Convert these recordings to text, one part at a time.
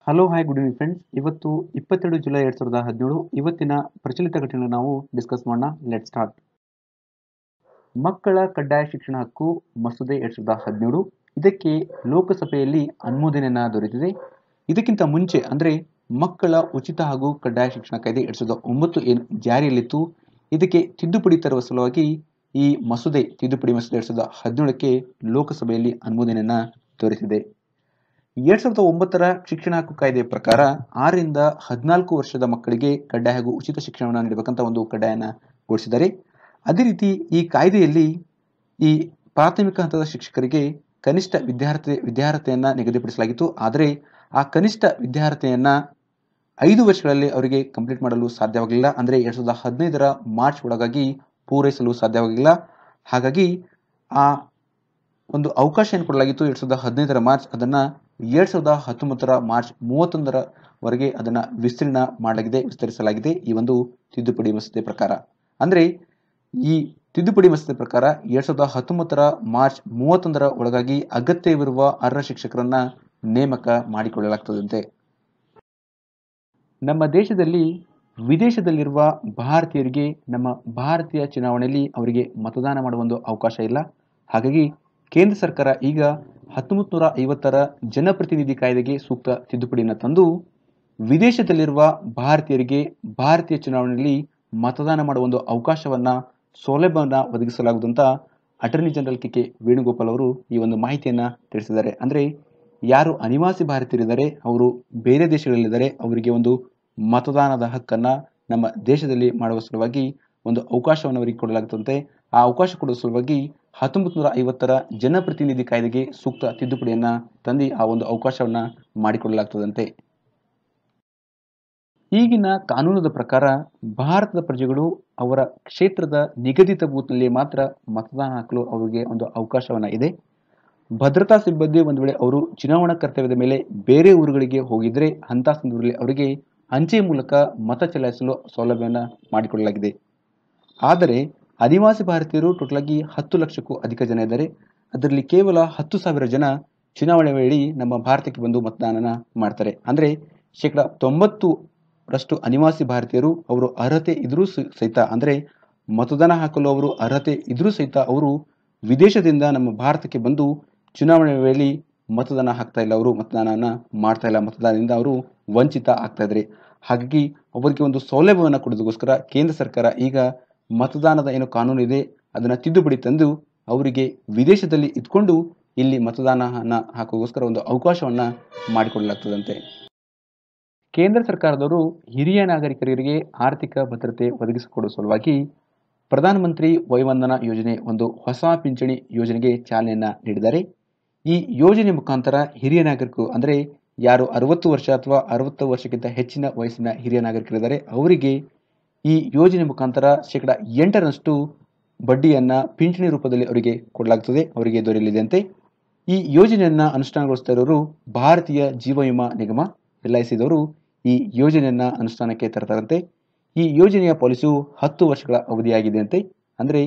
Hello hi good evening friends. ಇವತ್ತು 22 July 2017. ಇವತ್ತಿನ ಪ್ರಚಲಿತ ಘಟನೆಗಳನ್ನು ನಾವು ಡಿಸ್ಕಸ್ ಮಾಡೋಣ. Let start. ಮಕ್ಕಳ ಕಡ್ಡಾಯ ಶಿಕ್ಷಣ ಹಕ್ಕು ಮಸೂದೆ 2017 ಇದಕ್ಕೆ ಲೋಕಸಭೆಯಲ್ಲಿ ಅನುಮೋದನೆಯನ್ನ ದೊರೆತಿದೆ. ಇದಕ್ಕಿಂತ ಮುಂಚೆ ಅಂದರೆ ಮಕ್ಕಳ ಉಚಿತ ಹಾಗೂ ಕಡ್ಡಾಯ ಶಿಕ್ಷಣ ಕಾಯ್ದೆ 2009 ಏನು ಜಾರಿಯಲ್ಲಿತ್ತು, ಇದಕ್ಕೆ ತಿದ್ದುಪಡಿ ತರುವ ಸಲುವಾಗಿ ಈ ಮಸೂದೆ ತಿದ್ದುಪಡಿ ಮಸೂದೆ 2017ಕ್ಕೆ ಲೋಕಸಭೆಯಲ್ಲಿ ಅನುಮೋದನೆಯನ್ನ ದೊರೆತಿದೆ. 2009ರ ಶಿಕ್ಷಣ ಹಕ್ಕು ಕಾಯ್ದೆಯ ಪ್ರಕಾರ 6 ರಿಂದ 14 ವರ್ಷದ ಮಕ್ಕಳಿಗೆ ಕಡ್ಡಾಯ ಹಾಗೂ ಉಚಿತ ಶಿಕ್ಷಣವನ್ನು ನೀಡಬೇಕಂತ ಒಂದು ಕಡ್ಡಾಯನ ಘೋಷಿಸಿದ್ದಾರೆ. ಅದೇ ರೀತಿ ಈ ಕಾಯ್ದೆಯಲ್ಲಿ ಈ ಪ್ರಾಥಮಿಕ ಹಂತದ ಶಿಕ್ಷಕರಿಗೆ ಕನಿಷ್ಠ ವಿದ್ಯಾರ್ಹತೆಯನ್ನ ನಿಗದಿಪಡಿಸಲಾಗಿತ್ತು. ಆದರೆ ಆ ಕನಿಷ್ಠ ವಿದ್ಯಾರ್ಹತೆಯನ್ನ 5 ವರ್ಷಗಳಲ್ಲಿ ಅವರಿಗೆ ಕಂಪ್ಲೀಟ್ ಮಾಡಲು ಸಾಧ್ಯವಾಗಲಿಲ್ಲ. ಅಂದರೆ 2015ರ ಮಾರ್ಚ್ ಒಳಗಾಗಿ ಪೂರೈಸಲು ಸಾಧ್ಯವಾಗಿಲ್ಲ. ಹಾಗಾಗಿ ಆ ಒಂದು ಅವಕಾಶ ಕೊಡಲಾಗಿತ್ತು 2015ರ ಮಾರ್ಚ್, ಅದನ್ನ 2019ರ ಮಾರ್ಚ್ 31ರವರೆಗೆ ಅದನ್ನ ವಿಸ್ತರಿಸಲಾಗಿದೆ ಈ ಒಂದು ತಿದ್ದುಪಡಿ ಮಸೂದೆ ಪ್ರಕಾರ. ಅಂದ್ರೆ ಈ ತಿದ್ದುಪಡಿ ಮಸೂದೆ ಪ್ರಕಾರ 2019ರ ಮಾರ್ಚ್ 31ರ ಒಳಗಾಗಿ ಅಗತ್ಯವಿರುವ ಅರ್ಹ ಶಿಕ್ಷಕರನ್ನ ನೇಮಕ ಮಾಡಿಕೊಳ್ಳಲಾಗ್ತದಂತೆ. ನಮ್ಮ ದೇಶದಲ್ಲಿ ವಿದೇಶದಲ್ಲಿರುವ ಭಾರತೀಯರಿಗೆ ನಮ್ಮ ಭಾರತೀಯ ಚುನಾವಣೆಯಲ್ಲಿ ಅವರಿಗೆ ಮತದಾನ ಮಾಡುವ ಒಂದು ಅವಕಾಶ ಇಲ್ಲ. ಹಾಗಾಗಿ ಕೇಂದ್ರ ಸರ್ಕಾರ ಈಗ 1950ರ ಜನಪ್ರತಿನಿಧಿ ಕಾಯ್ದೆಗೆ ಸೂಕ್ತ ತಿದ್ದುಪಡಿಯನ್ನು ತಂದು ವಿದೇಶದಲ್ಲಿರುವ ಭಾರತೀಯರಿಗೆ ಭಾರತೀಯ ಚುನಾವಣೆಯಲ್ಲಿ ಮತದಾನ ಮಾಡುವ ಒಂದು ಅವಕಾಶವನ್ನ ಸೌಲಭ್ಯವನ್ನ ಒದಗಿಸಲಾಗುವುದಂತ ಅಟಾರ್ನಿ ಜನರಲ್ ಕೆ ವೇಣುಗೋಪಾಲ್ ಅವರು ಈ ಒಂದು ಮಾಹಿತಿಯನ್ನ ತಿಳಿಸಿದ್ದಾರೆ. ಅಂದ್ರೆ ಯಾರು ಅನಿವಾಸಿ ಭಾರತೀಯರಿದ್ದಾರೆ, ಅವರು ಬೇರೆ ದೇಶಗಳಲ್ಲಿದ್ದಾರೆ, ಅವರಿಗೆ ಒಂದು ಮತದಾನದ ಹಕ್ಕನ್ನ ನಮ್ಮ ದೇಶದಲ್ಲಿ ಮಾಡುವ ಸಲುವಾಗಿ ಒಂದು ಅವಕಾಶವನ್ನು ಅವರಿಗೆ ಕೊಡಲಾಗುತ್ತಂತೆ. ಆ ಅವಕಾಶ ಕೊಡುವ ಸಲುವಾಗಿ 1950ರ ಜನಪ್ರತಿನಿಧಿ ಕಾಯ್ದೆಗೆ ಸೂಕ್ತ ತಿದ್ದುಪಡಿಯನ್ನ ತಂದು ಆ ಒಂದು ಅವಕಾಶವನ್ನ ಮಾಡಿಕೊಡಲಾಗ್ತದಂತೆ. ಈಗಿನ ಕಾನೂನದ ಪ್ರಕಾರ ಭಾರತದ ಪ್ರಜೆಗಳು ಅವರ ಕ್ಷೇತ್ರದ ನಿಗದಿತ ಬೂತ್ನಲ್ಲಿ ಮಾತ್ರ ಮತದಾನ ಹಾಕಲು ಅವರಿಗೆ ಒಂದು ಅವಕಾಶವನ್ನ ಇದೆ. ಭದ್ರತಾ ಸಿಬ್ಬಂದಿ ಒಂದು ವೇಳೆ ಅವರು ಚುನಾವಣಾ ಕರ್ತವ್ಯದ ಮೇಲೆ ಬೇರೆ ಊರುಗಳಿಗೆ ಹೋಗಿದ್ರೆ ಅಂತ ಸಂದರ್ಭದಲ್ಲಿ ಅವರಿಗೆ ಅಂಚೆ ಮೂಲಕ ಮತ ಚಲಾಯಿಸಲು ಸೌಲಭ್ಯವನ್ನ ಮಾಡಿಕೊಡಲಾಗಿದೆ. ಆದರೆ ಆದಿವಾಸಿ ಭಾರತೀಯರು ಟೋಟಲ್ ಆಗಿ 10 ಲಕ್ಷಕ್ಕೂ ಅಧಿಕ ಜನ ಇದ್ದಾರೆ. ಅದರಲ್ಲಿ ಕೇವಲ 10,000 ಜನ ಚುನಾವಣೆ ವೇಳೆ ನಮ್ಮ ಭಾರತಕ್ಕೆ ಬಂದು ಮತದಾನ ಮಾಡ್ತಾರೆ. ಅಂದ್ರೆ 90% ಅನಿವಾಸಿ ಭಾರತೀಯರು ಅವರು ಅರ್ಹತೆ ಇದ್ರೂ ಸಹಿತ, ಅಂದ್ರೆ ಮತದಾನ ಹಾಕಲು ಅವರು ಅರ್ಹತೆ ಇದ್ರೂ ಸಹಿತ ಅವರು ವಿದೇಶದಿಂದ ನಮ್ಮ ಭಾರತಕ್ಕೆ ಬಂದು ಚುನಾವಣೆ ವೇಳೆ ಮತದಾನ ಹಾಕ್ತಾ ಇಲ್ಲ, ಅವರು ಮತದಾನನ ಮಾಡ್ತಾ ಇಲ್ಲ, ಮತದಾನದಿಂದ ಅವರು ವಂಚಿತ ಆಗ್ತಾ ಇದ್ದಾರೆ. ಹಾಗಾಗಿ ಅವರಿಗೆ ಒಂದು ಸೌಲಭ್ಯವನ್ನು ಕೊಡೋದಕ್ಕೋಸ್ಕರ ಕೇಂದ್ರ ಸರ್ಕಾರ ಈಗ ಮತದಾನದ ಏನು ಕಾನೂನು ಇದೆ ಅದನ್ನ ತಿದ್ದುಪಡಿ ತಂದು ಅವರಿಗೆ ವಿದೇಶದಲ್ಲಿ ಇದ್ಕೊಂಡು ಇಲ್ಲಿ ಮತದಾನ ಹಾಕೋಗೋಸ್ಕರ ಒಂದು ಅವಕಾಶವನ್ನ ಮಾಡಿಕೊಡಲಾಗ್ತದಂತೆ. ಕೇಂದ್ರ ಸರ್ಕಾರದವರು ಹಿರಿಯ ನಾಗರಿಕರಿಗೆ ಆರ್ಥಿಕ ಭದ್ರತೆ ಒದಗಿಸಿಕೊಡುವ ಸಲುವಾಗಿ ಪ್ರಧಾನಮಂತ್ರಿ ವಯೋವಂದನಾ ಯೋಜನೆ, ಒಂದು ಹೊಸ ಪಿಂಚಣಿ ಯೋಜನೆಗೆ ಚಾಲನೆಯನ್ನ ನೀಡಿದ್ದಾರೆ. ಈ ಯೋಜನೆ ಮುಖಾಂತರ ಹಿರಿಯ ನಾಗರಿಕರು, ಅಂದ್ರೆ ಯಾರು 60 ವರ್ಷ ಅಥವಾ 60 ವರ್ಷಕ್ಕಿಂತ ಹೆಚ್ಚಿನ ವಯಸ್ಸಿನ ಹಿರಿಯ ನಾಗರಿಕರಿದ್ದಾರೆ ಅವರಿಗೆ ಈ ಯೋಜನೆ ಮುಖಾಂತರ 8% ಬಡ್ಡಿಯನ್ನ ಪಿಂಚಣಿ ರೂಪದಲ್ಲಿ ಅವರಿಗೆ ಕೊಡಲಾಗುತ್ತದೆ, ಅವರಿಗೆ ದೊರೆಯಲಿದೆ ಅಂತೆ. ಈ ಯೋಜನೆಯನ್ನ ಅನುಷ್ಠಾನಗೊಳಿಸ್ತಾ ಇರೋರು ಭಾರತೀಯ ಜೀವ ವಿಮಾ ನಿಗಮ LICದವರು ಈ ಯೋಜನೆಯನ್ನ ಅನುಷ್ಠಾನಕ್ಕೆ ತರ್ತಾರಂತೆ. ಈ ಯೋಜನೆಯ ಪಾಲಿಸಿಯು 10 ವರ್ಷಗಳ ಅವಧಿಯಾಗಿದೆ ಅಂತೆ. ಅಂದ್ರೆ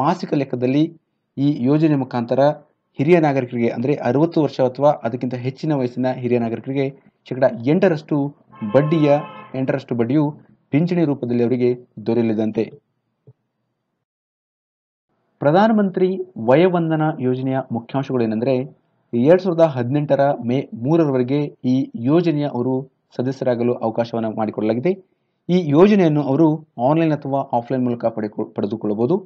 ಮಾಸಿಕ ಲೆಕ್ಕದಲ್ಲಿ ಈ ಯೋಜನೆ ಮುಖಾಂತರ ಹಿರಿಯ ನಾಗರಿಕರಿಗೆ, ಅಂದ್ರೆ 60 ವರ್ಷ ಅಥವಾ ಅದಕ್ಕಿಂತ ಹೆಚ್ಚಿನ ವಯಸ್ಸಿನ ಹಿರಿಯ ನಾಗರಿಕರಿಗೆ 8% ಬಡ್ಡಿಯು ಪಿಂಚಣಿ ರೂಪದಲ್ಲಿ ಅವರಿಗೆ ದೊರೆಯಲಿದಂತೆ. ಪ್ರಧಾನಮಂತ್ರಿ ವಯೋವಂದನಾ ಯೋಜನೆಯ ಮುಖ್ಯಾಂಶಗಳು ಏನಂದ್ರೆ 2018ರ ಮೇ 3ರವರೆಗೆ ಈ ಯೋಜನೆಯ ಅವರು ಸದಸ್ಯರಾಗಲು ಅವಕಾಶವನ್ನು ಮಾಡಿಕೊಡಲಾಗಿದೆ. ಈ ಯೋಜನೆಯನ್ನು ಅವರು ಆನ್ಲೈನ್ ಅಥವಾ ಆಫ್ಲೈನ್ ಮೂಲಕ ಪಡೆದುಕೊಳ್ಳಬಹುದು.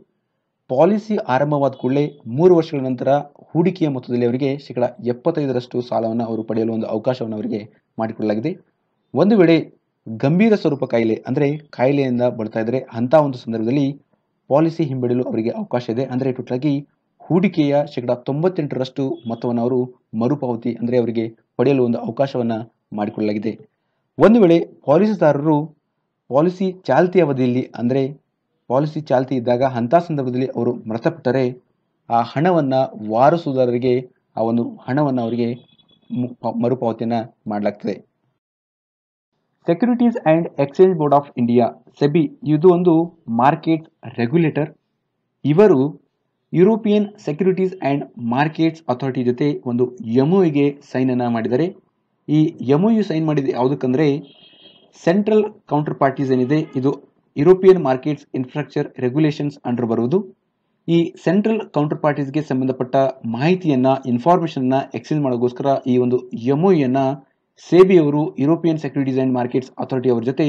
ಪಾಲಿಸಿ ಆರಂಭವಾದ ಕೂಡಲೇ 3 ವರ್ಷಗಳ ನಂತರ ಹೂಡಿಕೆಯ ಮೊತ್ತದಲ್ಲಿ ಅವರಿಗೆ 75% ಸಾಲವನ್ನು ಅವರು ಪಡೆಯಲು ಒಂದು ಅವಕಾಶವನ್ನು ಅವರಿಗೆ ಮಾಡಿಕೊಡಲಾಗಿದೆ. ಒಂದು ವೇಳೆ ಗಂಭೀರ ಸ್ವರೂಪ ಕಾಯಿಲೆ, ಅಂದ್ರೆ ಕಾಯಿಲೆಯಿಂದ ಬಳಲ್ತಾ ಇದ್ರೆ ಅಂತ ಒಂದು ಸಂದರ್ಭದಲ್ಲಿ ಪಾಲಿಸಿ ಹಿಂಪಡೆಯಲು ಅವರಿಗೆ ಅವಕಾಶ ಇದೆ. ಅಂದ್ರೆ ಟೋಟಲ್ ಆಗಿ ಹೂಡಿಕೆಯ 98% ಮೊತ್ತವನ್ನು ಅವರು ಮರುಪಾವತಿ, ಅಂದ್ರೆ ಅವರಿಗೆ ಪಡೆಯಲು ಒಂದು ಅವಕಾಶವನ್ನ ಮಾಡಿಕೊಳ್ಳಲಾಗಿದೆ. ಒಂದು ವೇಳೆ ಪಾಲಿಸಿದಾರರು ಪಾಲಿಸಿ ಚಾಲ್ತಿ ಅವಧಿಯಲ್ಲಿ, ಅಂದ್ರೆ ಪಾಲಿಸಿ ಚಾಲ್ತಿ ಇದ್ದಾಗ ಅಂತ ಸಂದರ್ಭದಲ್ಲಿ ಅವರು ಮೃತಪಟ್ಟರೆ ಆ ಹಣವನ್ನ ವಾರಸುದಾರರಿಗೆ ಆ ಒಂದು ಹಣವನ್ನ ಅವರಿಗೆ ಮರುಪಾವತಿಯನ್ನ ಮಾಡಲಾಗ್ತದೆ. Securities and exchange board of India SEBI ಇದು ಒಂದು ಮಾರ್ಕೆಟ್ ರೆಗ್ಯುಲೇಟರ್. ಇವರು European securities and markets authority ಜೊತೆ ಒಂದು MOUಗೆ ಸೈನ್ ಅನ್ನ ಮಾಡಿದ್ದಾರೆ. ಈ MOU ಸೈನ್ ಮಾಡಿದ ಯಾವುದಕ್ಕಂದ್ರೆ ಸೆಂಟ್ರಲ್ ಕೌಂಟರ್ ಪಾರ್ಟೀಸ್ ಏನಿದೆ ಇದು European markets infrastructure regulations under ಬರುವುದು. ಈ ಸೆಂಟ್ರಲ್ ಕೌಂಟರ್ ಪಾರ್ಟೀಸ್ಗೆ ಸಂಬಂಧಪಟ್ಟ ಮಾಹಿತಿಯನ್ನ ಇನ್ಫಾರ್ಮೇಶನ್ ಎಕ್ಸ್ಚೇಂಜ್ ಮಾಡೋಕ್ಕೋಸ್ಕರ ಈ ಒಂದು MOU ಸೇಬಿ ಅವರು European securities and markets authority ಅವರ ಜೊತೆ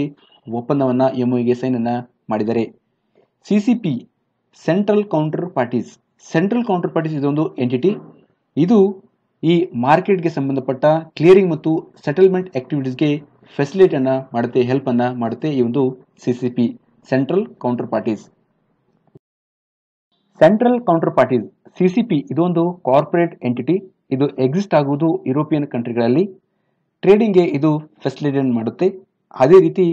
ಒಪ್ಪಂದವನ್ನ MOUಗೆ ಸೈನ್ ಅನ್ನ ಮಾಡಿದ್ದಾರೆ. CCP central counter parties. Central counter parties ಇದೊಂದು ಎಂಟಿಟಿ. ಇದು ಈ ಮಾರ್ಕೆಟ್ಗೆ ಸಂಬಂಧಪಟ್ಟ ಕ್ಲಿಯರಿಂಗ್ ಮತ್ತು ಸೆಟಲ್ಮೆಂಟ್ ಆಕ್ಟಿವಿಟೀಸ್ಗೆ ಫೆಸಿಲಿಟಿ ಅನ್ನ ಮಾಡುತ್ತೆ, ಹೆಲ್ಪ್ ಅನ್ನ ಮಾಡುತ್ತೆ ಈ ಒಂದು CCP central counter parties. Central counter parties CCP ಇದೊಂದು ಕಾರ್ಪೊರೇಟ್ ಎಂಟಿಟಿ. ಇದು ಎಕ್ಸಿಸ್ಟ್ ಆಗುವುದು ಯುರೋಪಿಯನ್ ಕಂಟ್ರಿಗಳಲ್ಲಿ. ಟ್ರೇಡಿಂಗ್ಗೆ ಇದು ಫೆಸಿಲಿಟಿ ಮಾಡುತ್ತೆ. ಅದೇ ರೀತಿ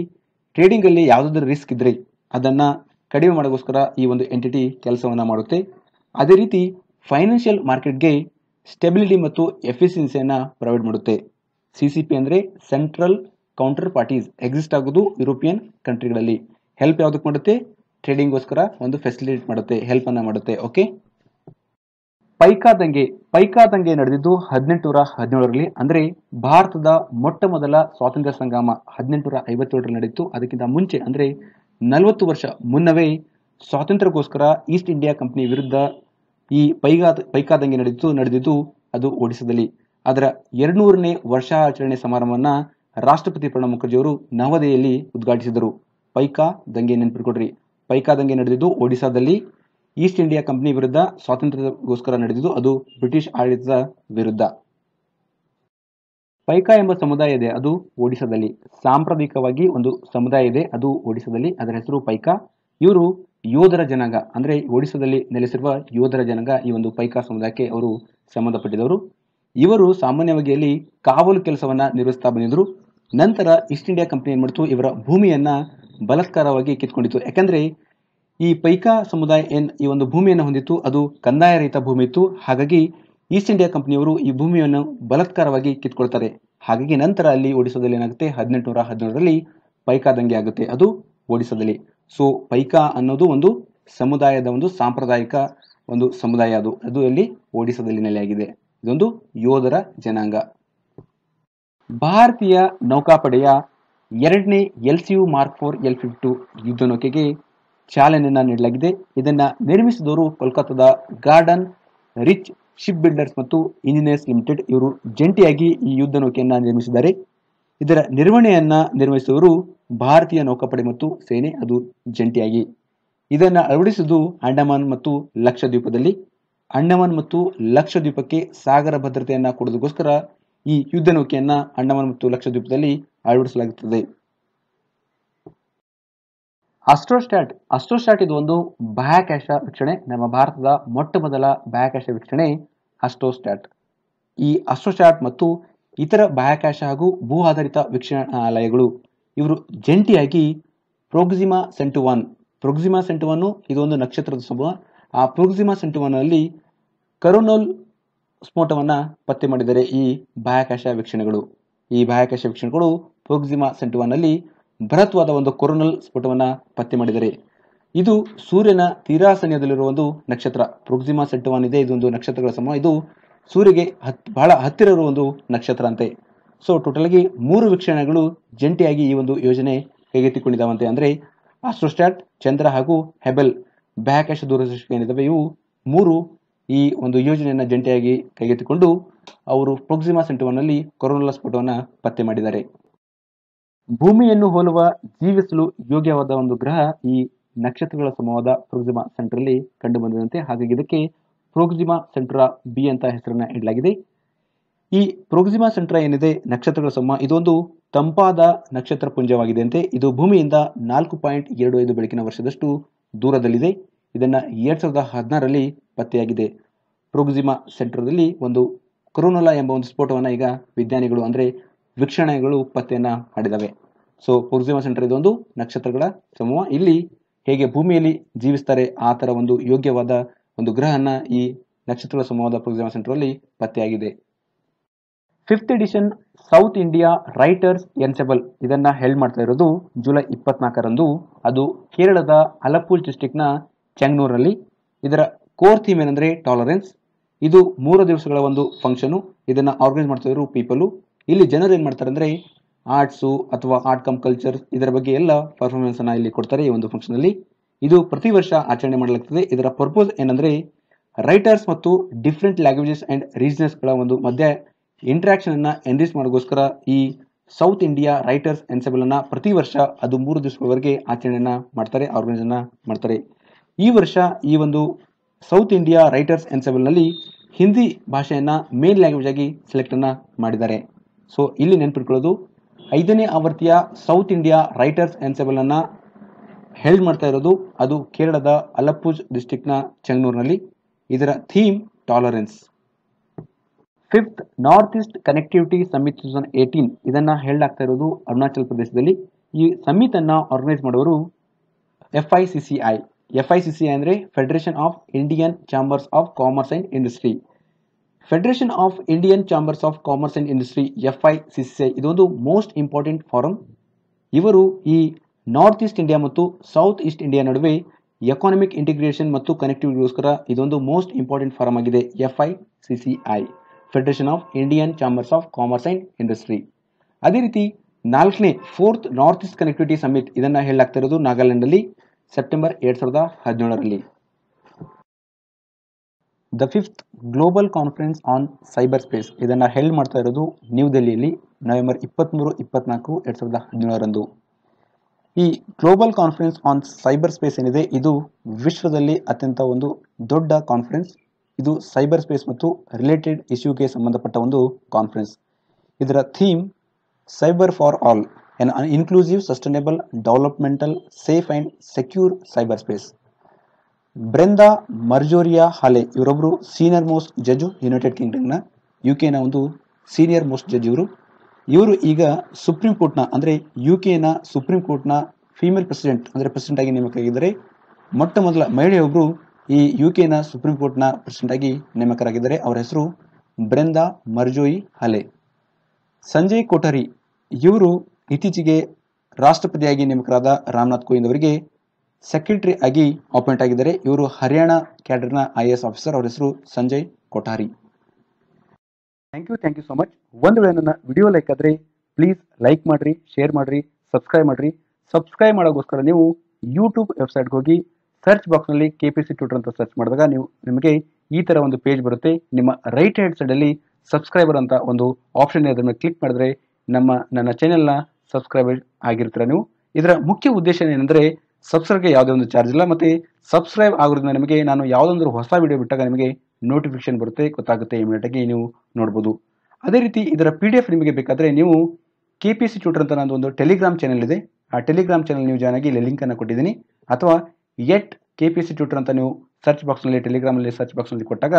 ಟ್ರೇಡಿಂಗ್ ಅಲ್ಲಿ ಯಾವುದಾದ್ರೂ ರಿಸ್ಕ್ ಇದ್ರೆ ಅದನ್ನ ಕಡಿಮೆ ಮಾಡೋಕ್ಕೋಸ್ಕರ ಈ ಒಂದು ಎಂಟಿಟಿ ಕೆಲಸವನ್ನ ಮಾಡುತ್ತೆ. ಅದೇ ರೀತಿ ಫೈನಾನ್ಷಿಯಲ್ ಮಾರ್ಕೆಟ್ಗೆ ಸ್ಟೆಬಿಲಿಟಿ ಮತ್ತು ಎಫಿಷಿಯನ್ಸಿಯನ್ನ ಪ್ರೊವೈಡ್ ಮಾಡುತ್ತೆ. CCP ಅಂದ್ರೆ ಸೆಂಟ್ರಲ್ ಕೌಂಟರ್ ಪಾರ್ಟೀಸ್ ಎಕ್ಸಿಸ್ಟ್ ಆಗುವುದು ಯುರೋಪಿಯನ್ ಕಂಟ್ರಿಗಳಲ್ಲಿ. ಹೆಲ್ಪ್ ಯಾವುದಕ್ಕೆ ಮಾಡುತ್ತೆ? ಟ್ರೇಡಿಂಗ್ಗೋಸ್ಕರ ಒಂದು ಫೆಸಿಲಿಟೇಟ್ ಮಾಡುತ್ತೆ, ಹೆಲ್ಪ್ ಅನ್ನ ಮಾಡುತ್ತೆ. ಓಕೆ. ಪೈಕಾ ದಂಗೆ ನಡೆದಿದ್ದು 1817ರಲ್ಲಿ. ಅಂದ್ರೆ ಭಾರತದ ಮೊಟ್ಟ ಮೊದಲ ಸ್ವಾತಂತ್ರ್ಯ ಸಂಗ್ರಾಮ 1857ರಲ್ಲಿ ನಡೆಯಿತು. ಅದಕ್ಕಿಂತ ಮುಂಚೆ ಅಂದ್ರೆ 40 ವರ್ಷ ಮುನ್ನವೇ ಸ್ವಾತಂತ್ರ್ಯಕ್ಕೋಸ್ಕರ ಈಸ್ಟ್ ಇಂಡಿಯಾ ಕಂಪನಿ ವಿರುದ್ಧ ಈ ಪೈಕಾ ದಂಗೆ ನಡೆದಿದ್ದು ಅದು ಒಡಿಶಾದಲ್ಲಿ. ಅದರ 200ನೇ ವರ್ಷಾಚರಣೆ ಸಮಾರಂಭವನ್ನ ರಾಷ್ಟ್ರಪತಿ ಪ್ರಣಬ್ ಮುಖರ್ಜಿ ಅವರು ನವದೆಹಲಿಯಲ್ಲಿ ಉದ್ಘಾಟಿಸಿದರು. ಪೈಕಾ ದಂಗೆ ನೆನಪಿಟ್ಕೊಡ್ರಿ. ಪೈಕಾ ದಂಗೆ ನಡೆದಿದ್ದು ಒಡಿಶಾದಲ್ಲಿ. ಈಸ್ಟ್ ಇಂಡಿಯಾ ಕಂಪನಿ ವಿರುದ್ಧ ಸ್ವಾತಂತ್ರ್ಯಕ್ಕೋಸ್ಕರ ನಡೆದಿದ್ದು ಅದು ಬ್ರಿಟಿಷ್ ಆಡಳಿತದ ವಿರುದ್ಧ. ಪೈಕಾ ಎಂಬ ಸಮುದಾಯ ಇದೆ, ಅದು ಒಡಿಶಾದಲ್ಲಿ. ಸಾಂಪ್ರದಾಯಿಕವಾಗಿ ಒಂದು ಸಮುದಾಯ ಇದೆ, ಅದು ಒಡಿಶಾದಲ್ಲಿ. ಅದರ ಹೆಸರು ಪೈಕಾ. ಇವರು ಯೋಧರ ಜನಾಂಗ, ಅಂದ್ರೆ ಒಡಿಶಾದಲ್ಲಿ ನೆಲೆಸಿರುವ ಯೋಧರ ಜನಾಂಗ ಈ ಒಂದು ಪೈಕಾ ಸಮುದಾಯಕ್ಕೆ ಅವರು ಸಂಬಂಧಪಟ್ಟಿದವರು. ಇವರು ಸಾಮಾನ್ಯವಾಗಿ ಅಲ್ಲಿ ಕಾವಲು ಕೆಲಸವನ್ನ ನಿರ್ವಹಿಸ್ತಾ ಬಂದಿದ್ರು. ನಂತರ ಈಸ್ಟ್ ಇಂಡಿಯಾ ಕಂಪನಿ ಏನ್ ಮಾಡಿತು, ಇವರ ಭೂಮಿಯನ್ನ ಬಲಾತ್ಕಾರವಾಗಿ ಕಿತ್ಕೊಂಡಿತ್ತು. ಯಾಕಂದ್ರೆ ಈ ಪೈಕಾ ಸಮುದಾಯ ಈ ಒಂದು ಭೂಮಿಯನ್ನು ಹೊಂದಿತ್ತು, ಅದು ಕಂದಾಯ ರಹಿತ ಭೂಮಿ ಇತ್ತು. ಹಾಗಾಗಿ ಈಸ್ಟ್ ಇಂಡಿಯಾ ಕಂಪನಿಯವರು ಈ ಭೂಮಿಯನ್ನು ಬಲಾತ್ಕಾರವಾಗಿ ಕಿತ್ಕೊಳ್ತಾರೆ. ಹಾಗಾಗಿ ನಂತರ ಅಲ್ಲಿ ಒಡಿಶಾದಲ್ಲಿ ಏನಾಗುತ್ತೆ, 1817ರಲ್ಲಿ ಪೈಕಾ ದಂಗೆ ಆಗುತ್ತೆ, ಅದು ಒಡಿಶಾದಲ್ಲಿ. ಸೊ ಪೈಕಾ ಅನ್ನೋದು ಒಂದು ಸಮುದಾಯದ ಒಂದು ಸಾಂಪ್ರದಾಯಿಕ ಒಂದು ಸಮುದಾಯ, ಅದು ಅಲ್ಲಿ ಒಡಿಶಾದಲ್ಲಿ ನೆಲೆಯಾಗಿದೆ. ಇದೊಂದು ಯೋಧರ ಜನಾಂಗ. ಭಾರತೀಯ ನೌಕಾಪಡೆಯ 2ನೇ LCU Mark IV L52 ಯುದ್ಧ ನೌಕೆಗೆ ಚಾಲನೆಯನ್ನ ನೀಡಲಾಗಿದೆ. ಇದನ್ನ ನಿರ್ಮಿಸಿದವರು ಕೋಲ್ಕತ್ತಾದ ಗಾರ್ಡನ್ ರಿಚ್ ಶಿಪ್ ಬಿಲ್ಡರ್ಸ್ ಮತ್ತು ಇಂಜಿನಿಯರ್ಸ್ ಲಿಮಿಟೆಡ್. ಇವರು ಜಂಟಿಯಾಗಿ ಈ ಯುದ್ಧ ನೌಕೆಯನ್ನ ನಿರ್ಮಿಸಿದ್ದಾರೆ. ಇದರ ನಿರ್ವಹಣೆಯನ್ನ ನಿರ್ವಹಿಸುವವರು ಭಾರತೀಯ ನೌಕಾಪಡೆ ಮತ್ತು ಸೇನೆ, ಅದು ಜಂಟಿಯಾಗಿ. ಇದನ್ನ ಅಳವಡಿಸುವುದು ಅಂಡಮಾನ್ ಮತ್ತು ಲಕ್ಷದ್ವೀಪದಲ್ಲಿ. ಅಂಡಮಾನ್ ಮತ್ತು ಲಕ್ಷದ್ವೀಪಕ್ಕೆ ಸಾಗರ ಭದ್ರತೆಯನ್ನ ಕೊಡೋದಕ್ಕೋಸ್ಕರ ಈ ಯುದ್ಧ ನೌಕೆಯನ್ನ ಅಂಡಮಾನ್ ಮತ್ತು ಲಕ್ಷದ್ವೀಪದಲ್ಲಿ ಅಳವಡಿಸಲಾಗುತ್ತದೆ. ಅಸ್ಟ್ರೋಸ್ಟಾಟ್ ಇದು ಒಂದು ಬಾಹ್ಯಾಕಾಶ ವೀಕ್ಷಣೆ. ನಮ್ಮ ಭಾರತದ ಮೊಟ್ಟ ಮೊದಲ ಬಾಹ್ಯಾಕಾಶ ವೀಕ್ಷಣೆ ಅಸ್ಟ್ರೋಸ್ಟಾಟ್. ಈ ಅಸ್ಟ್ರೋಸ್ಟಾಟ್ ಮತ್ತು ಇತರ ಬಾಹ್ಯಾಕಾಶ ಹಾಗೂ ಭೂ ಆಧಾರಿತ ವೀಕ್ಷಣಾಲಯಗಳು ಇವರು ಜಂಟಿಯಾಗಿ ಪ್ರೋಕ್ಸಿಮಾ ಸೆಂಟುವಾನ್ ಇದೊಂದು ನಕ್ಷತ್ರದ ಸಮೂಹ. ಆ ಪ್ರೋಕ್ಸಿಮಾ ಸೆಂಟುವಾನ್ ಅಲ್ಲಿ ಕರೋನಲ್ ಸ್ಫೋಟವನ್ನ ಪತ್ತೆ ಮಾಡಿದ್ದಾರೆ ಈ ಬಾಹ್ಯಾಕಾಶ ವೀಕ್ಷಣೆಗಳು. ಈ ಬಾಹ್ಯಾಕಾಶ ವೀಕ್ಷಣೆಗಳು ಪ್ರೋಕ್ಸಿಮಾ ಸೆಂಟುವಾನ್ ಅಲ್ಲಿ ಬೃಹತ್ವಾದ ಒಂದು ಕೊರೋನಲ್ ಸ್ಫೋಟವನ್ನ ಪತ್ತೆ ಮಾಡಿದ್ದಾರೆ. ಇದು ಸೂರ್ಯನ ತೀರಾ ಸನಿಹದಲ್ಲಿರುವ ಒಂದು ನಕ್ಷತ್ರ. ಪ್ರೋಕ್ಸಿಮಾ ಸೆಂಟುವಾನ್ ಇದೆ, ಇದೊಂದು ನಕ್ಷತ್ರಗಳ ಸಮೂಹ. ಇದು ಸೂರ್ಯಗೆ ಬಹಳ ಹತ್ತಿರ ಇರುವ ಒಂದು ನಕ್ಷತ್ರ ಅಂತೆ. ಸೊ ಟೋಟಲ್ ಆಗಿ 3 ವೀಕ್ಷಣೆಗಳು ಜಂಟಿಯಾಗಿ ಈ ಒಂದು ಯೋಜನೆ ಕೈಗೆತ್ತಿಕೊಂಡಿದ್ದಾವಂತೆ. ಅಂದ್ರೆ ಆಸ್ಟ್ರೋಸ್ಟಾಟ್, ಚಂದ್ರ ಹಾಗೂ ಹೆಬಲ್ ಬಾಹ್ಯಾಕಾಶ ದೂರದರ್ಶಕ ಏನಿದಾವೆ, ಇವು 3 ಈ ಒಂದು ಯೋಜನೆಯನ್ನ ಜಂಟಿಯಾಗಿ ಕೈಗೆತ್ತಿಕೊಂಡು ಅವರು ಪ್ರೋಕ್ಸಿಮಾ ಸೆಂಟುವಾನ್ ನಲ್ಲಿ ಕೊರೋನಲ್ ಸ್ಫೋಟವನ್ನ ಪತ್ತೆ ಮಾಡಿದ್ದಾರೆ. ಭೂಮಿಯನ್ನು ಹೋಲುವ ಜೀವಿಸಲು ಯೋಗ್ಯವಾದ ಒಂದು ಗ್ರಹ ಈ ನಕ್ಷತ್ರಗಳ ಸಮೂಹದ ಪ್ರೋಕ್ಸಿಮಾ ಸೆಂಟ್ರಲ್ಲಿ ಕಂಡು ಬಂದಿದಂತೆ. ಹಾಗಾಗಿ ಇದಕ್ಕೆ ಪ್ರೋಕ್ಸಿಮಾ ಸೆಂಟ್ರಾ B ಅಂತ ಹೆಸರನ್ನ ಇಡಲಾಗಿದೆ. ಈ ಪ್ರೋಕ್ಸಿಮಾ ಸೆಂಟ್ರಾ ಏನಿದೆ ನಕ್ಷತ್ರಗಳ ಸಮೂಹ, ಇದೊಂದು ತಂಪಾದ ನಕ್ಷತ್ರ ಪುಂಜವಾಗಿದೆ ಅಂತೆ. ಇದು ಭೂಮಿಯಿಂದ 4.25 ಬೆಳಕಿನ ವರ್ಷದಷ್ಟು ದೂರದಲ್ಲಿದೆ. ಇದನ್ನ 2016ರಲ್ಲಿ ಪತ್ತೆಯಾಗಿದೆ. ಪ್ರೋಕ್ಸಿಮಾ ಸೆಂಟ್ರದಲ್ಲಿ ಒಂದು ಕೊರೋನಲಾ ಎಂಬ ಒಂದು ಸ್ಫೋಟವನ್ನ ಈಗ ವಿಜ್ಞಾನಿಗಳು ಅಂದ್ರೆ ವೀಕ್ಷಣೆಗಳು ಪತ್ತೆಯನ್ನ ಮಾಡಿದಾವೆ. ಸೊ ಪ್ರೋಕ್ಸಿಮಾ ಸೆಂಟರ್ ಇದೊಂದು ನಕ್ಷತ್ರಗಳ ಸಮೂಹ. ಇಲ್ಲಿ ಹೇಗೆ ಭೂಮಿಯಲ್ಲಿ ಜೀವಿಸ್ತಾರೆ ಆ ತರ ಒಂದು ಯೋಗ್ಯವಾದ ಒಂದು ಗ್ರಹನ ಈ ನಕ್ಷತ್ರಗಳ ಸಮೂಹದ ಪ್ರೋಕ್ಸಿಮಾ ಸೆಂಟರ್ ಅಲ್ಲಿ ಪತ್ತೆಯಾಗಿದೆ. 5th edition south India writers ensemble ಇದನ್ನ ಹೆಲ್ಡ್ ಮಾಡ್ತಾ ಇರೋದು ಜುಲೈ 24ರಂದು. ಅದು ಕೇರಳದ ಅಲಪ್ಪುಲ್ ಡಿಸ್ಟ್ರಿಕ್ಟ್ ನ ಚೆಂಗ್ನೂರ್ನಲ್ಲಿ. ಇದರ ಕೋರ್ ಥೀಮ್ ಏನಂದ್ರೆ ಟಾಲರೆನ್ಸ್. ಇದು 3 ದಿವಸಗಳ ಒಂದು ಫಂಕ್ಷನ್. ಇದನ್ನ ಆರ್ಗನೈಸ್ ಮಾಡ್ತಾ ಇರೋ ಪೀಪಲ್. ಇಲ್ಲಿ ಜನರು ಏನು ಮಾಡ್ತಾರೆ ಅಂದರೆ ಆರ್ಟ್ಸು ಅಥವಾ ಆರ್ಟ್ ಕಮ್ ಕಲ್ಚರ್ ಇದರ ಬಗ್ಗೆ ಎಲ್ಲ ಪರ್ಫಾರ್ಮೆನ್ಸನ್ನು ಇಲ್ಲಿ ಕೊಡ್ತಾರೆ ಈ ಒಂದು ಫಂಕ್ಷನಲ್ಲಿ. ಇದು ಪ್ರತಿ ವರ್ಷ ಆಚರಣೆ ಮಾಡಲಾಗ್ತದೆ. ಇದರ ಪರ್ಪೋಸ್ ಏನಂದರೆ ರೈಟರ್ಸ್ ಮತ್ತು ಡಿಫ್ರೆಂಟ್ ಲ್ಯಾಂಗ್ವೇಜಸ್ ಆ್ಯಂಡ್ ರೀಜನಸ್ಗಳ ಒಂದು ಮಧ್ಯೆ ಇಂಟ್ರಾಕ್ಷನನ್ನು ಎನ್ರಿಚ್ ಮಾಡೋಕ್ಕೋಸ್ಕರ ಈ ಸೌತ್ ಇಂಡಿಯಾ ರೈಟರ್ಸ್ ಎನ್ಸೆಬಲನ್ನು ಪ್ರತಿ ವರ್ಷ ಅದು 3 ದಿವಸಗಳವರೆಗೆ ಆಚರಣೆಯನ್ನು ಮಾಡ್ತಾರೆ, ಆರ್ಗನೈಸನ್ನು ಮಾಡ್ತಾರೆ. ಈ ವರ್ಷ ಈ ಒಂದು ಸೌತ್ ಇಂಡಿಯಾ ರೈಟರ್ಸ್ ಎನ್ಸೆಬಲ್ನಲ್ಲಿ ಹಿಂದಿ ಭಾಷೆಯನ್ನು ಮೇನ್ ಲ್ಯಾಂಗ್ವೇಜ್ ಆಗಿ ಸೆಲೆಕ್ಟನ್ನು ಮಾಡಿದ್ದಾರೆ. ಸೊ ಇಲ್ಲಿ ನೆನಪಿಟ್ಕೊಳ್ಳೋದು 5ನೇ ಆವೃತ್ತಿಯ ಸೌತ್ ಇಂಡಿಯಾ ರೈಟರ್ಸ್ ಎನ್ಸೆಬಲನ್ನು ಹೆಲ್ಡ್ ಮಾಡ್ತಾ ಇರೋದು ಅದು ಕೇರಳದ ಅಲಪ್ಪುಜ್ ಡಿಸ್ಟ್ರಿಕ್ಟ್ನ ಚೆಂಗನೂರಿನಲ್ಲಿ. ಇದರ theme tolerance. 5th north east connectivity summit 2018 ಇದನ್ನು ಹೆಲ್ಡ್ ಆಗ್ತಾ ಇರೋದು ಅರುಣಾಚಲ್ ಪ್ರದೇಶದಲ್ಲಿ. ಈ ಸಮಿಟ್ ಅನ್ನು ಆರ್ಗನೈಸ್ ಮಾಡುವವರು FICCI. FICCI ಅಂದರೆ federation of Indian chambers of commerce and industry. Federation of Indian chambers of commerce and industry FICCI ಇದೊಂದು ಮೋಸ್ಟ್ ಇಂಪಾರ್ಟೆಂಟ್ ಫಾರಂ. ಇವರು ಈ ನಾರ್ತ್ ಈಸ್ಟ್ ಇಂಡಿಯಾ ಮತ್ತು ಸೌತ್ ಈಸ್ಟ್ ಇಂಡಿಯಾ ನಡುವೆ ಎಕಾನಮಿಕ್ ಇಂಟಿಗ್ರೇಷನ್ ಮತ್ತು ಕನೆಕ್ಟಿವಿಟಿಗೋಸ್ಕರ ಇದೊಂದು ಮೋಸ್ಟ್ ಇಂಪಾರ್ಟೆಂಟ್ ಫಾರಂ ಆಗಿದೆ FICCI, federation of Indian chambers of commerce and industry. ಅದೇ ರೀತಿ 4ನೇ 4th north east connectivity summit ಇದನ್ನು ಹೆಲ್ಡ್ ಆಗ್ತಾ ಇರೋದು ನಾಗಾಲ್ಯಾಂಡ್ನಲ್ಲಿ ಸೆಪ್ಟೆಂಬರ್ 2017ರಲ್ಲಿ. The 5th global conference on cyber space ಇದನ್ನು ಹೆಲ್ಡ್ ಮಾಡ್ತಾ ಇರೋದು ನ್ಯೂ ದೆಹಲಿಯಲ್ಲಿ ನವೆಂಬರ್ 23-24, 2017ರಂದು. ಈ global conference on cyber space ಏನಿದೆ ಇದು ವಿಶ್ವದಲ್ಲಿ ಅತ್ಯಂತ ಒಂದು ದೊಡ್ಡ ಕಾನ್ಫರೆನ್ಸ್. ಇದು ಸೈಬರ್ ಸ್ಪೇಸ್ ಮತ್ತು ರಿಲೇಟೆಡ್ ಇಶ್ಯೂಗೆ ಸಂಬಂಧಪಟ್ಟ ಒಂದು ಕಾನ್ಫರೆನ್ಸ್. ಇದರ theme cyber for all, an inclusive sustainable developmental safe and secure cyber space. Brenda Marjorie Hale ಇವರೊಬ್ಬರು ಸೀನಿಯರ್ ಮೋಸ್ಟ್ ಜಡ್ಜು, ಯುನೈಟೆಡ್ ಕಿಂಗ್ಡಮ್ನ UK ಒಂದು ಸೀನಿಯರ್ ಮೋಸ್ಟ್ ಜಡ್ಜ್ ಇವರು ಈಗ ಸುಪ್ರೀಂ ಕೋರ್ಟ್ನ ಅಂದರೆ UKನ ಸುಪ್ರೀಂ ಕೋರ್ಟ್ನ ಫೀಮೇಲ್ ಪ್ರೆಸಿಡೆಂಟ್ ಅಂದರೆ ಪ್ರೆಸಿಡೆಂಟ್ ಆಗಿ ನೇಮಕ ಆಗಿದ್ದಾರೆ. ಮೊಟ್ಟ ಮೊದಲ ಮಹಿಳೆಯೊಬ್ಬರು ಈ UKನ ಸುಪ್ರೀಂ ಕೋರ್ಟ್ನ ಪ್ರೆಸಿಡೆಂಟ್ ಆಗಿ ನೇಮಕರಾಗಿದ್ದಾರೆ. ಅವರ ಹೆಸರು ಬ್ರೆಂದಾ ಮರ್ಜೋಯಿ ಹಾಲೆ. ಸಂಜಯ್ ಕೊಠಾರಿ ಇವರು ಇತ್ತೀಚೆಗೆ ರಾಷ್ಟ್ರಪತಿಯಾಗಿ ನೇಮಕರಾದ ರಾಮನಾಥ್ ಕೋವಿಂದ್ ಅವರಿಗೆ ಸೆಕ್ರೆಟರಿ ಆಗಿ ಅಪಾಯಿಂಟ್ ಆಗಿದ್ದಾರೆ. ಇವರು ಹರಿಯಾಣ ಕ್ಯಾಡರ್ನ IAS ಆಫೀಸರ್. ಅವರ ಹೆಸರು Sanjay Kothari. Thank you so much. ಒಂದು ವೇಳೆ ನನ್ನ ವಿಡಿಯೋ ಲೈಕ್ ಆದರೆ ಪ್ಲೀಸ್ ಲೈಕ್ ಮಾಡಿರಿ, ಶೇರ್ ಮಾಡಿರಿ, ಸಬ್ಸ್ಕ್ರೈಬ್ ಮಾಡಿರಿ. ಸಬ್ಸ್ಕ್ರೈಬ್ ಮಾಡೋಕ್ಕೋಸ್ಕರ ನೀವು ಯೂಟ್ಯೂಬ್ ವೆಬ್ಸೈಟ್ಗೆ ಹೋಗಿ ಸರ್ಚ್ ಬಾಕ್ಸ್ನಲ್ಲಿ KPC ಟ್ಯೂಟರ್ ಅಂತ ಸರ್ಚ್ ಮಾಡಿದಾಗ ನಿಮಗೆ ಈ ಥರ ಒಂದು ಪೇಜ್ ಬರುತ್ತೆ. ನಿಮ್ಮ ರೈಟ್ ಹ್ಯಾಂಡ್ ಸೈಡಲ್ಲಿ ಸಬ್ಸ್ಕ್ರೈಬರ್ ಅಂತ ಒಂದು ಆಪ್ಷನ್ ಇದೆ, ಅದನ್ನು ಕ್ಲಿಕ್ ಮಾಡಿದ್ರೆ ನನ್ನ ಚಾನೆಲ್ನ ಸಬ್ಸ್ಕ್ರೈಬರ್ ಆಗಿರ್ತೀರ ನೀವು. ಇದರ ಮುಖ್ಯ ಉದ್ದೇಶ ಏನೆಂದರೆ ಸಬ್ಸ್ಕ್ರೈಬ್ಗೆ ಯಾವುದೇ ಒಂದು ಚಾರ್ಜ್ ಇಲ್ಲ, ಮತ್ತು ಸಬ್ಸ್ಕ್ರೈಬ್ ಆಗೋದ್ರಿಂದ ನಿಮಗೆ ನಾನು ಯಾವುದೊಂದು ಹೊಸ ವಿಡಿಯೋ ಬಿಟ್ಟಾಗ ನಿಮಗೆ ನೋಟಿಫಿಕೇಶನ್ ಬರುತ್ತೆ, ಗೊತ್ತಾಗುತ್ತೆ, ಇಮಿಡಿಯೇಟಾಗಿ ನೀವು ನೋಡ್ಬೋದು. ಅದೇ ರೀತಿ ಇದರ PDF ನಿಮಗೆ ಬೇಕಾದರೆ ನೀವು KPC ಟ್ಯೂಟರ್ ಅಂತ ನಂದು ಒಂದು ಟೆಲಿಗ್ರಾಮ್ ಚಾನಲ್ ಇದೆ. ಆ ಟೆಲಿಗ್ರಾಮ್ ಚಾನಲ್ ನೀವು ಜಾಯ್ನ್ ಆಗಿ ಇಲ್ಲಿ ಲಿಂಕನ್ನು ಕೊಟ್ಟಿದ್ದೀನಿ. ಅಥವಾ KPC ಟ್ಯೂಟರ್ ಅಂತ ನೀವು ಸರ್ಚ್ ಬಾಕ್ಸ್ನಲ್ಲಿ ಟೆಲಿಗ್ರಾಮಲ್ಲಿ ಸರ್ಚ್ ಬಾಕ್ಸ್ನಲ್ಲಿ ಕೊಟ್ಟಾಗ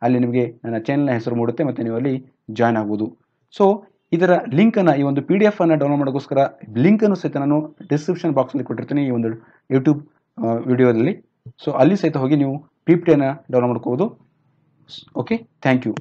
ಅಲ್ಲಿ ನಿಮಗೆ ನನ್ನ ಚಾನಲ್ನ ಹೆಸರು ಮೂಡುತ್ತೆ ಮತ್ತು ನೀವು ಅಲ್ಲಿ ಜಾಯ್ನ್ ಆಗ್ಬೋದು. ಸೊ ಇದರ ಲಿಂಕನ್ನು ಈ ಒಂದು PDF ಅನ್ನು ಡೌನ್ಲೋಡ್ ಮಾಡೋಕ್ಕೋಸ್ಕರ ಲಿಂಕನ್ನು ಸಹಿತ ನಾನು ಡಿಸ್ಕ್ರಿಪ್ಷನ್ ಬಾಕ್ಸಲ್ಲಿ ಕೊಟ್ಟಿರ್ತೀನಿ ಈ ಒಂದು ಯೂಟ್ಯೂಬ್ ವಿಡಿಯೋದಲ್ಲಿ. ಸೊ ಅಲ್ಲಿ ಸಹಿತ ಹೋಗಿ ನೀವು PPT ಅನ್ನು ಡೌನ್ಲೋಡ್ ಮಾಡ್ಕೋಬೋದು. Okay, thank you.